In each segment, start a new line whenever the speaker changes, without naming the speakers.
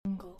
Jungle.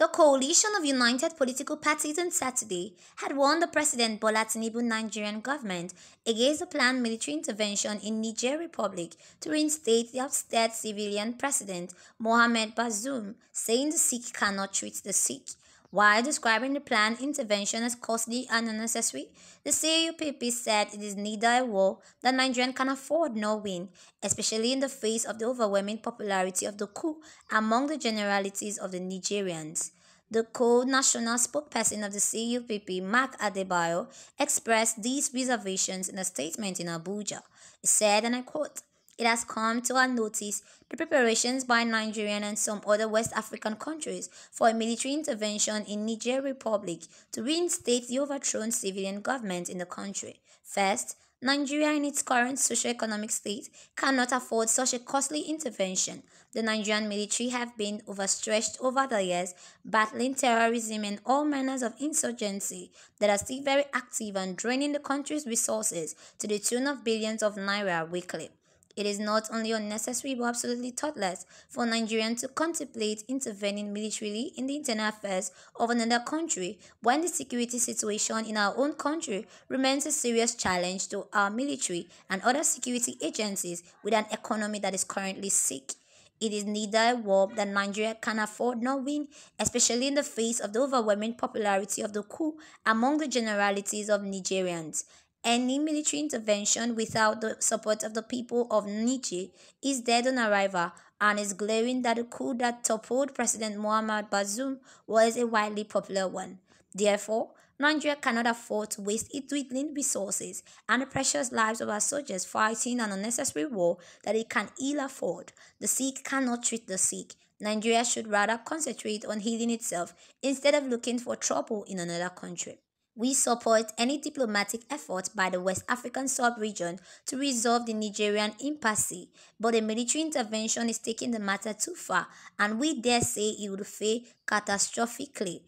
The coalition of united political parties on Saturday had warned the President Bola Tinubu Nigerian government against the planned military intervention in Niger Republic to reinstate the ousted civilian President Mohamed Bazoum, saying the sick cannot treat the sick. While describing the planned intervention as costly and unnecessary, the CUPP said it is neither a war that Nigeria can afford nor win, especially in the face of the overwhelming popularity of the coup among the generalities of the Nigerians. The co-national spokesperson of the CUPP, Mark Adebayo, expressed these reservations in a statement in Abuja. He said, and I quote, "It has come to our notice the preparations by Nigeria and some other West African countries for a military intervention in Niger Republic to reinstate the overthrown civilian government in the country. First, Nigeria in its current socio-economic state cannot afford such a costly intervention. The Nigerian military have been overstretched over the years, battling terrorism and all manners of insurgency that are still very active and draining the country's resources to the tune of billions of naira weekly. It is not only unnecessary but absolutely thoughtless for Nigerians to contemplate intervening militarily in the internal affairs of another country when the security situation in our own country remains a serious challenge to our military and other security agencies with an economy that is currently sick. It is neither a war that Nigeria can afford nor win, especially in the face of the overwhelming popularity of the coup among the generalities of Nigerians. Any military intervention without the support of the people of Niger is dead on arrival, and is glaring that the coup that toppled President Mohamed Bazoum was a widely popular one. Therefore, Nigeria cannot afford to waste its dwindling resources and the precious lives of our soldiers fighting an unnecessary war that it can ill afford. The sick cannot treat the sick. Nigeria should rather concentrate on healing itself instead of looking for trouble in another country. We support any diplomatic effort by the West African sub-region to resolve the Nigerian impasse, but a military intervention is taking the matter too far, and we dare say it would fail catastrophically.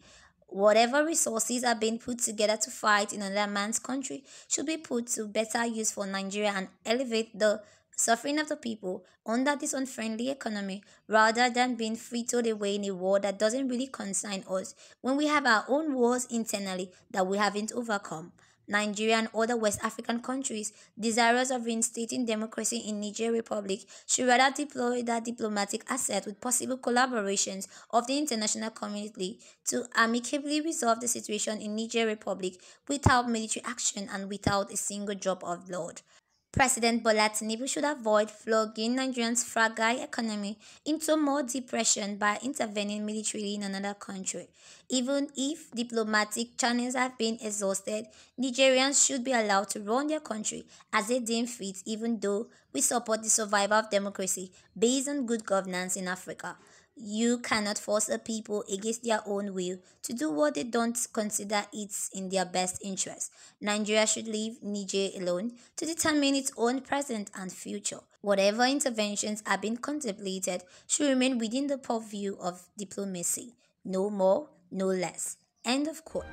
Whatever resources are being put together to fight in another man's country should be put to better use for Nigeria and elevate the suffering of the people under this unfriendly economy rather than being frittered away in a war that doesn't really concern us when we have our own wars internally that we haven't overcome. Nigeria and other West African countries desirous of reinstating democracy in Niger Republic should rather deploy that diplomatic asset with possible collaborations of the international community to amicably resolve the situation in Niger Republic without military action and without a single drop of blood. President Bola Tinubu should avoid flogging Nigeria's fragile economy into more depression by intervening militarily in another country. Even if diplomatic channels have been exhausted, Nigerians should be allowed to run their country as they deem fit, even though we support the survival of democracy based on good governance in Africa. You cannot force a people against their own will to do what they don't consider it's in their best interest. Nigeria should leave Niger alone to determine its own present and future. Whatever interventions are being contemplated should remain within the purview of diplomacy. No more, no less. End of quote.